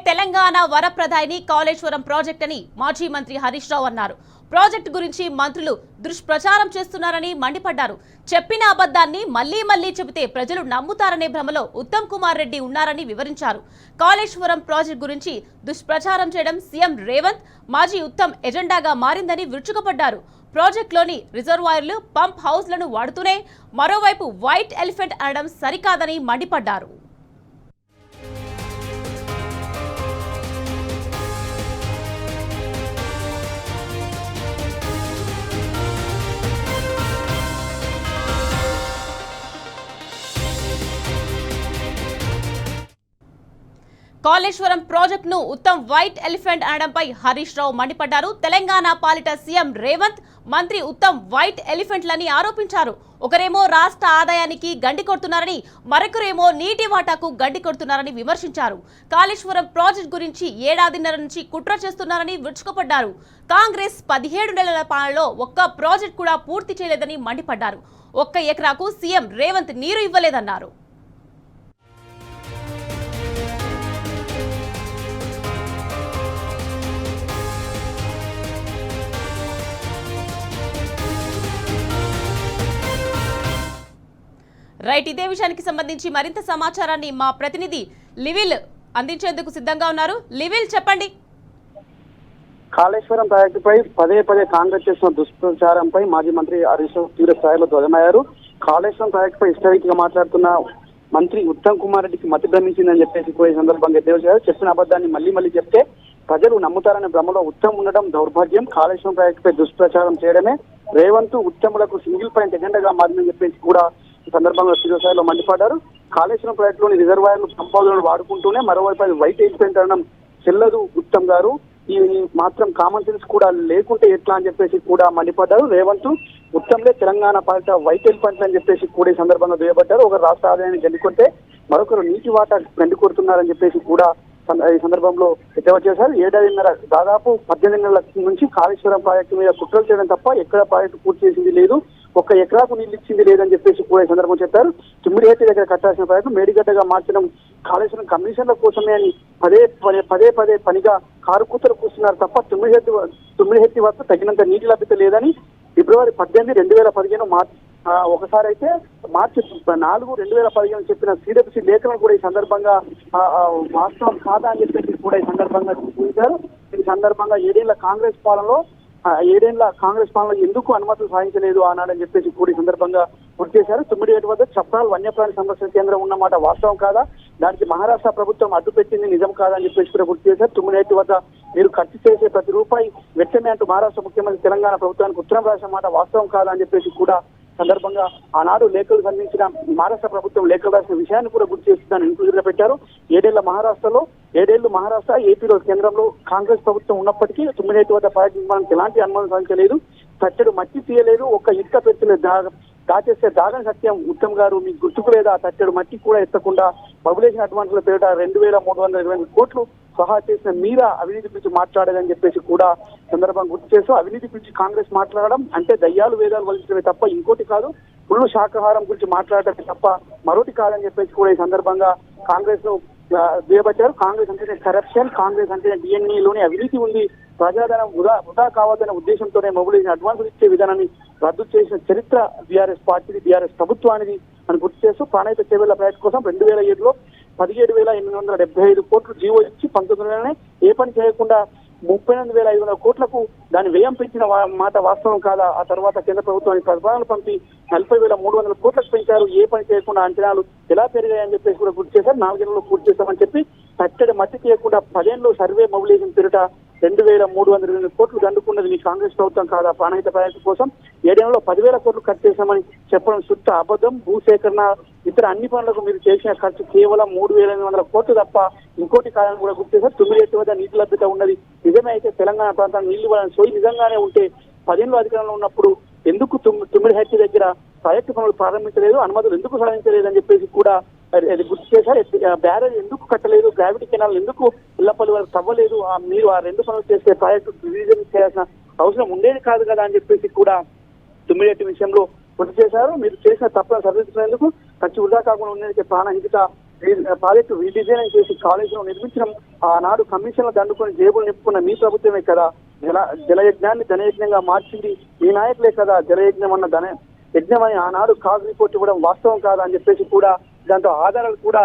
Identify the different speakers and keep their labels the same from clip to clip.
Speaker 1: Telangana వరప్రదాయిని Kaleshwaram project అని మాజీ మంత్రి హరీష్ రావు అన్నారు. ప్రాజెక్టు గురించి మంత్రులు దుష్ప్రచారం చేస్తున్నారని మండిపడ్డారు. చెప్పిన అబద్ధాన్ని మళ్లీ చెబితే ప్రజలు నమ్ముతారనే భ్రమలో ఉత్తమ్ కుమార్ రెడ్డి ఉన్నారని వివరించారు. కాళేశ్వరం ప్రాజెక్టు గురించి దుష్ప్రచారం చేయడం సీఎం రేవంత్, మాజీ ఉత్తమ్ ఎజెండాగా మారిందని విరుచుకుపడ్డారు. ప్రాజెక్టులోని రిజర్వాయర్లు, పంప్ హౌస్లను వాడుతూనే మరోవైపు వైట్ ఎలిఫెంట్ అనడం సరికాదని మండిపడ్డారు. కాళేశ్వరం ప్రాజెక్టును ఉత్తమ్ వైట్ ఎలిఫెంట్ అనడంపై హరీష్ రావు మండిపడ్డారు. తెలంగాణ పాలిట సీఎం రేవంత్, మంత్రి ఉత్తమ్ వైట్ ఎలిఫెంట్లని ఆరోపించారు. ఒకరేమో రాష్ట్ర ఆదాయానికి గండి కొడుతున్నారని, మరొకరేమో నీటి వాటాకు గండి కొడుతున్నారని విమర్శించారు. కాళేశ్వరం ప్రాజెక్టు గురించి ఏడాదిన్నర నుంచి కుట్ర చేస్తున్నారని విరుచుకుపడ్డారు. కాంగ్రెస్ 17 నెలల పాలనలో ఒక్క ప్రాజెక్టు కూడా పూర్తి చేయలేదని మండిపడ్డారు. 1 ఎకరాకు సీఎం రేవంత్ నీరు ఇవ్వలేదన్నారు. రైట్, ఇదే విషయానికి సంబంధించి మరింత సమాచారాన్ని మా ప్రతినిధి లివిల్ అందించేందుకు సిద్ధంగా ఉన్నారు. లివిల్, చెప్పండి.
Speaker 2: కాళేశ్వరం ప్రాజెక్టుపై పదే కాంగ్రెస్ చేసిన దుష్ప్రచారంపై మాజీ మంత్రి హరీష్ రావు తీవ్ర స్థాయిలో ధ్వజమయ్యారు. కాళేశ్వరం ప్రాజెక్టుపై ఇష్టరీతిగా మాట్లాడుతున్న మంత్రి ఉత్తమ్ కుమార్ రెడ్డికి మతి భ్రమించిందని చెప్పేసి ఈ సందర్భంగా ఎద్దేవా చేశారు. చెప్పిన అబద్ధాన్ని మళ్లీ చెప్తే ప్రజలు నమ్ముతారనే భ్రమలో ఉత్తమ్ ఉండడం దౌర్భాగ్యం. కాళేశ్వరం ప్రాజెక్టుపై దుష్ప్రచారం చేయడమే రేవంత్, ఉత్తములకు సింగిల్ పాయింట్ ఎజెండాగా మారిందని చెప్పేసి కూడా ఈ సందర్భంగా తీవ్ర స్థాయిలో మండిపడ్డారు. కాళేశ్వరం ప్రాజెక్టులోని రిజర్వాయర్లు, సంపాదనలు వాడుకుంటూనే మరోవైపు అది వైట్ ఎలిఫెంట్ అనడం చెల్లదు ఉత్తమ్ గారు. ఈ మాత్రం కామన్ సెన్స్ కూడా లేకుంటే ఎట్లా అని చెప్పేసి కూడా మండిపడ్డారు. రేవంత్, ఉత్తమ్లే తెలంగాణ పాలిట వైట్ ఎలిఫెంట్ అని చెప్పేసి కూడా ఈ సందర్భంగా దుయ్యబడ్డారు. ఒకరు రాష్ట్ర ఆదాయాన్ని గండికొట్టే మరొకరు నీటి వాటా గండికొడుతున్నారని చెప్పేసి కూడా ఈ సందర్భంలో ఎద్దేవా చేశారు. ఏడాదిన్నర, దాదాపు 18 నెలల నుంచి కాళేశ్వరం ప్రాజెక్టు మీద కుట్రలు చేయడం తప్ప ఎక్కడ ప్రాజెక్టు పూర్తి చేసింది లేదు, 1 ఎకరాకు నీళ్ళు ఇచ్చింది లేదని చెప్పేసి కూడా ఈ సందర్భం చెప్పారు. తుమ్మిడిహెత్తి దగ్గర కట్టాల్సిన ప్రాజెక్టు మేడిగడ్డగా మార్చడం కాళేశ్వరం కమిషన్ల కోసమే అని పదే పనిగా కారుకూతలు కూస్తున్నారు తప్ప తుమ్మిడిహెత్తి వద్ద తగినంత నీటి లభ్యత లేదని ఫిబ్రవరి 18, 2015 ఒకసారి అయితే మార్చి 4, 2015 చెప్పిన సిడబ్ల్యూసీ లేఖలను కూడా ఈ సందర్భంగా వాస్తవం కాదా అని చెప్పేసి కూడా ఈ సందర్భంగా చూపించారు. ఈ సందర్భంగా 7 ఏళ్ల కాంగ్రెస్ పాలనలో ఎందుకు అనుమతులు సాధించలేదు అన్నాడని చెప్పేసి కూడా ఈ సందర్భంగా గుర్తు చేశారు. 9 వద్ద చప్రాల్ వన్యప్రాణి సంరక్షణ కేంద్రం ఉన్నమాట వాస్తవం కాదా, దానికి మహారాష్ట్ర ప్రభుత్వం అడ్డుపెట్టింది నిజం కాదని చెప్పేసి కూడా గుర్తు చేశారు. 9 వద్ద మీరు ఖర్చు చేసే ప్రతి రూపాయి వెచ్చమే అంటూ మహారాష్ట్ర ముఖ్యమంత్రి తెలంగాణ ప్రభుత్వానికి ఉత్తరం రాసిన మాట వాస్తవం కాదా అని చెప్పేసి కూడా సందర్భంగా ఆనాడు లేఖలు సంధించిన మహారాష్ట్ర ప్రభుత్వం లేఖలు రాసిన విషయాన్ని కూడా గుర్తు చేసి దాన్ని ఇంక్లూజన్ పెట్టారు. 7 ఏళ్లు మహారాష్ట్ర, ఏపీలో కేంద్రంలో కాంగ్రెస్ ప్రభుత్వం ఉన్నప్పటికీ 9 వద్ద ప్రాజెక్టు మనకి ఎలాంటి అనుమతి సాధించలేదు, తట్టెడు మట్టి తీయలేదు, 1 ఇటుక పెట్టలేదు, దాచేస్తే దాగని సత్యం ఉత్తమ్ గారు మీకు గుర్తుకు లేదా, తట్టెడు మట్టి కూడా ఎత్తకుండా పబ్లికేషన్ అడ్వాన్స్ల పేరిట 2320 కోట్లు సహా చేసిన మీరా అవినీతి గురించి మాట్లాడేదని చెప్పేసి కూడా సందర్భంగా గుర్తు చేస్తూ, అవినీతి గురించి కాంగ్రెస్ మాట్లాడడం అంటే దయ్యాలు వేదాలు వలించడమే తప్ప ఇంకోటి కాదు, ఫుల్ శాకాహారం గురించి మాట్లాడటమే తప్ప మరొకటి కాదని చెప్పేసి కూడా ఈ సందర్భంగా కాంగ్రెస్ ను దుయ్యబట్టారు. కాంగ్రెస్ అంటేనే కరప్షన్, కాంగ్రెస్ అంటేనే డిఎన్ఏలోనే అవినీతి ఉంది, ప్రజాధనం వృధా కావద్దనే ఉద్దేశంతోనే మొబిలైజేషన్ అడ్వాన్సులు ఇచ్చే విధానాన్ని రద్దు చేసిన చరిత్ర బీఆర్ఎస్ పార్టీది, బీఆర్ఎస్ ప్రభుత్వానికి అని గుర్తు చేస్తూ ప్రాణాయిత చేవేళ్ల ప్రాజెక్టు కోసం 2007లో 17,875 కోట్లు జీవో ఇచ్చి 19 ఏ పని చేయకుండా 38,500 కోట్లకు దాని వ్యయం పెంచిన మాట వాస్తవం కాదా. ఆ తర్వాత కేంద్ర ప్రభుత్వానికి ప్రతిపాదనలు పంపి 40,300 కోట్లకు పెంచారు. ఏ పని చేయకుండా అంచనాలు ఎలా పెరిగాయని చెప్పేసి కూడా గుర్తు చేశారు. 4 ఏళ్లలో పూర్తి చేస్తామని చెప్పి తట్టడి మట్టి తీయకుండా 10 ఏళ్ళు సర్వే మొబిలైజేషన్ పేరిట 2,320 కోట్లు దండుకున్నది మీ కాంగ్రెస్ ప్రభుత్వం కాదా. ప్రాణహిత ప్రాజెక్టు కోసం 7 ఏళ్లలో 10,000 కోట్లు ఖర్చు చేశామని చెప్పడం శుద్ధ అబద్ధం. భూసేకరణ, ఇతర అన్ని పనులకు మీరు చేసిన ఖర్చు కేవలం 3,800 కోట్లు తప్ప ఇంకోటి కాదని కూడా గుర్తు చేశారు. 9 వద్ద నీటి లభ్యత ఉన్నది నిజమే అయితే తెలంగాణ ప్రాంతానికి నీళ్లు ఇవ్వాలని సోయి నిజంగానే ఉంటే 10 ఏళ్ళు అధికారంలో ఉన్నప్పుడు ఎందుకు తుమ్మిడిహెత్తి దగ్గర ప్రాజెక్టు పనులు ప్రారంభించలేదు, అనుమతులు ఎందుకు సాధించలేదు అని చెప్పేసి కూడా గుర్తు చేశారు. బ్యారేజ్ ఎందుకు కట్టలేదు, గ్రావిటీ కెనాల్ ఎందుకు ఇళ్లపల్లి వరకు తవ్వలేదు, మీరు ఆ 2 పనులు చేసే ప్రాజెక్టు రివిజన్ చేయాల్సిన అవసరం ఉండేది కాదు కదా అని చెప్పేసి కూడా 9 విషయంలో గుర్తు చేశారు. మీరు చేసిన తప్పులను సరిదిద్దుకునేందుకు ఖర్చు వృధా కాకుండా ఉండేందుకు ప్రాణహిత ప్రాజెక్టు రీడిజైన్ చేసి కాలేజీలో నిర్మించడం ఆనాడు కమిషన్లు దండుకొని జేబులు నింపుకున్న మీ ప్రభుత్వమే కదా. జలయజ్ఞాన్ని ధనయజ్ఞంగా మార్చింది మీ నాయకులే కదా. జలయజ్ఞం అన్న యజ్ఞం అని ఆనాడు కాగ్ రిపోర్ట్ ఇవ్వడం వాస్తవం కాదా అని చెప్పేసి కూడా దాంతో ఆధారాలు కూడా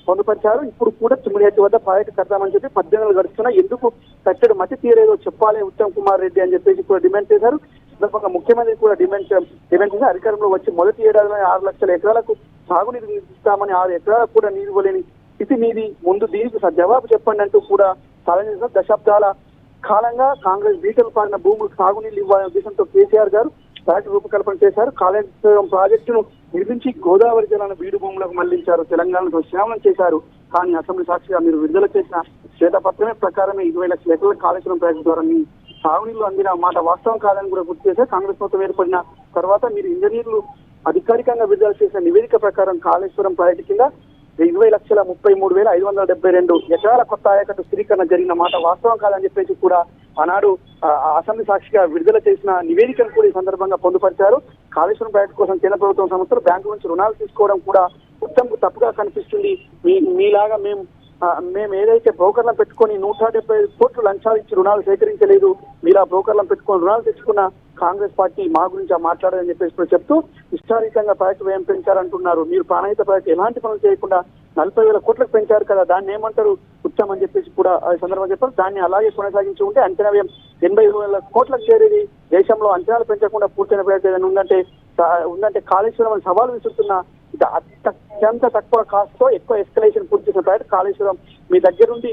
Speaker 2: పొందుపరిచారు. ఇప్పుడు కూడా తుమ్మిడిహట్టి వద్ద ప్రాజెక్టు కడతామని చెప్పి 18 నెలలు గడుస్తున్నా ఎందుకు కట్టడు మట్టి తీరేదో చెప్పాలి ఉత్తమ్ కుమార్ రెడ్డి అని చెప్పేసి కూడా డిమాండ్ చేశారు. సందర్భంగా ముఖ్యమంత్రి కూడా డిమాండ్ చేసి అధికారంలో వచ్చి మొదటి ఏడాదిలో 6 లక్షల ఎకరాలకు సాగునీరు ఇస్తామని 6 ఎకరాలకు కూడా నీరు ఇవ్వలేని స్థితి మీది. ముందు దీనికి జవాబు చెప్పండి అంటూ కూడా తలనిసిన దశాబ్దాల కాలంగా కాంగ్రెస్ బీటలు పారిన భూములకు సాగునీళ్లు ఇవ్వాలనే ఉద్దేశంతో కేసీఆర్ గారు ప్రాజెక్టు రూపకల్పన చేశారు. కాళేశ్వరం ప్రాజెక్టును నిర్మించి గోదావరి జలాలను బీడు భూములకు మళ్లించారు. తెలంగాణలో శ్యామలం చేశారు. కానీ అసెంబ్లీ సాక్షిగా మీరు విడుదల చేసిన శ్వేతపత్రమే ప్రకారమే 20 లక్షల ఎకరాల కాళేశ్వరం ప్రాజెక్టు ద్వారా మీ సాగునీళ్లు అందిన మాట వాస్తవం కాదని కూడా గుర్తు చేశారు. కాంగ్రెస్ ప్రభుత్వం ఏర్పడిన తర్వాత మీరు ఇంజనీర్లు అధికారికంగా విడుదల చేసిన నివేదిక ప్రకారం కాళేశ్వరం ప్రాజెక్టు కింద 20,33,572 ఎకరాల కొత్త ఆయకట్టు స్థిరీకరణ జరిగిన మాట వాస్తవం కాదని చెప్పేసి కూడా ఆనాడు అసెంబ్లీ సాక్షిగా విడుదల చేసిన నివేదికను కూడా ఈ సందర్భంగా పొందుపరిచారు. కాళేశ్వరం ప్రాజెక్టు కోసం కేంద్ర ప్రభుత్వం సంస్థలు బ్యాంకు నుంచి రుణాలు తీసుకోవడం కూడా ఉత్తమ్ తప్పుగా కనిపిస్తుంది. మీలాగా మేము ఏదైతే బ్రోకర్లను పెట్టుకొని 175 కోట్లు లంచాలు ఇచ్చి రుణాలు సేకరించలేదు. మీలా బ్రోకర్లను పెట్టుకొని రుణాలు తెచ్చుకున్న కాంగ్రెస్ పార్టీ మా గురించి మాట్లాడాలని చెప్పేసి చెప్తూ ఇష్టారీతంగా ప్రాజెక్టు వ్యయం పెంచారంటున్నారు. మీరు ప్రాణహిత ప్రాజెక్టు ఎలాంటి పనులు చేయకుండా 40,000 కోట్లకు పెంచారు కదా, దాన్ని ఏమంటారు ఉత్తమ్ అని చెప్పేసి కూడా ఈ సందర్భంగా చెప్పారు. దాన్ని అలాగే కొనసాగించి ఉంటే అంచనా వ్యయం 80,000 కోట్లకు చేరేది. దేశంలో అంచనాలు పెంచకుండా పూర్తయిన ప్రాజెక్టు ఏదైనా ఉందంటే కాళేశ్వరం అని సవాలు విసురుతున్న అత్యంత తక్కువ కాస్ట్ తో ఎక్కువ ఎస్కలేషన్ పూర్తి చేసిన ప్రాజెక్టు కాళేశ్వరం. మీ దగ్గరుండి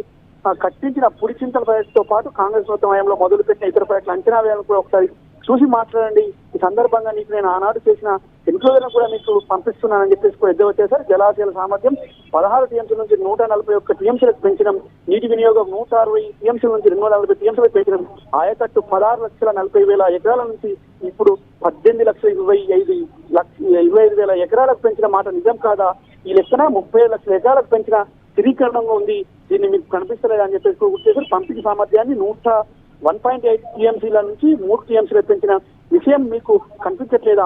Speaker 2: కట్టించిన పుడిచింతల ప్రాజెక్టుతో పాటు కాంగ్రెస్ ప్రభుత్వం హయాంలో మొదలుపెట్టిన ఇతర ప్రాజెక్టుల అంచనా వ్యయాలను కూడా ఒకసారి చూసి మాట్లాడండి. ఈ సందర్భంగా నీకు నేను ఆనాడు చేసిన ఎన్క్లోజర్ కూడా మీకు పంపిస్తున్నానని చెప్పేసి కూడా ఎద్దేవా చేశారు. జలాశయాల సామర్థ్యం 16 టీఎంసీల నుంచి 141 టీఎంసీలకు పెంచడం, నీటి వినియోగం 160 టీఎంసీల నుంచి 240 టీఎంసీలకు పెంచడం, ఆయకట్టు 16,40,000 ఎకరాల నుంచి ఇప్పుడు 18,25,000 ఎకరాలకు పెంచిన మాట నిజం కాదా? ఈ లెక్కన 30 లక్షల ఎకరాలకు పెంచిన స్థిరీకరణంగా ఉంది. దీన్ని మీకు కనిపిస్తలేదు అని చెప్పేసి గుర్తు చేశారు. పంపిణీ సామర్థ్యాన్ని 1.8 టీఎంసీల నుంచి 3 టీఎంసీలకు పెంచిన విషయం మీకు కనిపించట్లేదా?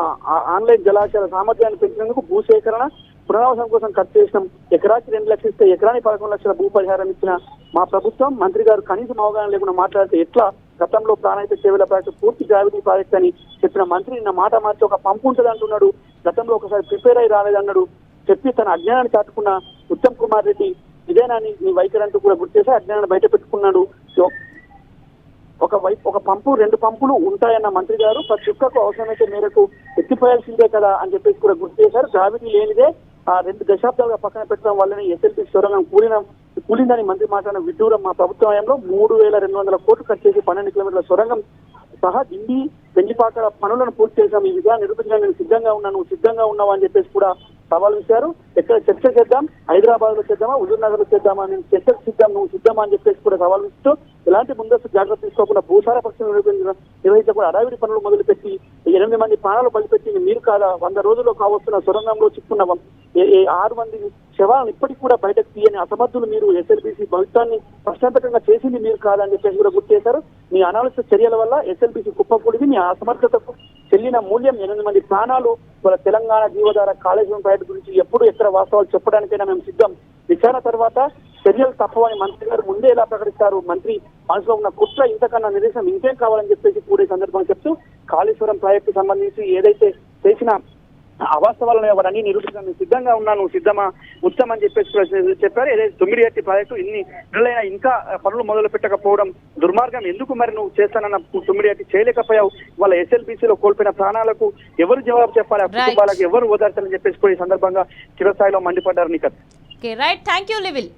Speaker 2: ఆన్లైన్ జలాశయాల సామర్థ్యాన్ని పెంచినందుకు భూసేకరణ పునరావాసం కోసం ఖర్చు చేసిన ఎకరాకి 2 లక్షలు ఇస్తే ఎకరానికి 11 లక్షల భూ పరిహారం ఇచ్చిన మా ప్రభుత్వం మంత్రి గారు కనీసం అవగాహన లేకుండా మాట్లాడితే ఎట్లా? గతంలో ప్రాణహిత చేవేల ప్రాజెక్టు పూర్తి గ్రావిటీ ప్రాజెక్ట్ అని చెప్పిన మంత్రి నిన్న మాట మార్చి ఒక పంపు ఉంటుంది అంటున్నాడు. గతంలో ఒకసారి ప్రిపేర్ అయి రాలేదన్నాడు. చెప్పి తన అజ్ఞానాన్ని చాటుకున్న ఉత్తమ్ కుమార్ రెడ్డి ఇదేనా నీ వైఖరి అంటూ కూడా గుర్తు చేసి అజ్ఞానాన్ని బయట పెట్టుకున్నాడు. ఒక పంపు 2 పంపులు ఉంటాయన్న మంత్రి గారు ప్రతి చుక్కకు అవసరమైతే మేరకు ఎత్తిపోయాల్సిందే కదా అని చెప్పేసి కూడా గుర్తు చేశారు. గ్రావిటీ లేనిదే 2 దశాబ్దాలుగా పక్కన పెట్టడం వల్లనే ఎస్ఎల్పీ సొరంగం కూలిందని మంత్రి మాట్లాడిన విడ్డూరం. మా ప్రభుత్వ హయాంలో 3,200 కోట్లు ఖర్చు చేసి 12 కిలోమీటర్ల సొరంగం సహా ఢిల్లీ వెండిపాక పనులను పూర్తి చేశాం. ఈ విధానం నిరూపించడానికి నేను సిద్ధంగా ఉన్నాను, నువ్వు సిద్ధంగా ఉన్నావు అని చెప్పేసి కూడా సవాల్ ఇచ్చారు. ఎక్కడ చర్చ చేద్దాం, హైదరాబాద్ లో చేద్దామా, హుజూర్ నగర్ లో చేద్దామా, నేను చర్చకు సిద్ధం, నువ్వు సిద్ధమా అని చెప్పేసి కూడా సవాల్ ఇస్తూ ఎలాంటి ముందస్తు జాగ్రత్త తీసుకోకుండా భూసార పక్షులు నిర్వహించకుండా అడవిడి పనులు మొదలుపెట్టి 8 మంది ప్రాణాలు బలిపెట్టింది మీరు కాదా? 100 రోజుల్లో కావస్తున్న సొరంగంలో చిక్కున్న 6 మంది శవాలను ఇప్పటికి కూడా బయటకు తీయని అసమర్థులు మీరు. ఎస్ఎల్బీసీ భవిష్యాన్ని ప్రశ్నార్థకంగా చేసింది మీరు కాదని చెప్పేసి కూడా గుర్తు చేశారు. మీ అనాలిసిస్ చర్యల వల్ల ఎస్ఎల్బీసీ కుప్పకూడింది. మీ అసమర్థతకు చెల్లిన మూల్యం 8 మంది ప్రాణాలు. వాళ్ళ తెలంగాణ జీవధార కాళేశ్వరం ప్రాజెక్టు గురించి ఎప్పుడు ఎక్కడ వాస్తవాలు చెప్పడానికైనా మేము సిద్ధం. విచారణ తర్వాత చర్యలు తప్పవని మంత్రి గారు ముందే ఎలా ప్రకటిస్తారు? మంత్రి మనసులో ఉన్న కుట్ర ఇంతకన్నా నిదేశం ఇంకేం కావాలని చెప్పేసి కూడా ఈ సందర్భంగా చెప్తూ కాళేశ్వరం ప్రాజెక్టు సంబంధించి ఏదైతే చేసిన అవాస్తవాలను ఎవరన్నీ నిరూపించడానికి సిద్ధంగా ఉన్నాను, సిద్ధమా ఉత్తమ్ అని చెప్పేసి చెప్పారు. ఏదైతే తుమ్మిడిహట్టి ప్రాజెక్టు ఇన్ని నెలలైనా ఇంకా పనులు మొదలు పెట్టకపోవడం దుర్మార్గం. ఎందుకు మరి నువ్వు చేస్తానన్న తుమ్మిడిహట్టి చేయలేకపోయావు? వాళ్ళ ఎస్ఎల్బీసీలో కోల్పోయిన ప్రాణాలకు ఎవరు జవాబు చెప్పాలి? ఆ కుటుంబాలకు ఎవరు ఓదార్చాలని చెప్పేసి కూడా ఈ సందర్భంగా చిరస్థాయిలో మండిపడ్డారు. నిఖత్.
Speaker 1: Right, thank you లివిల్.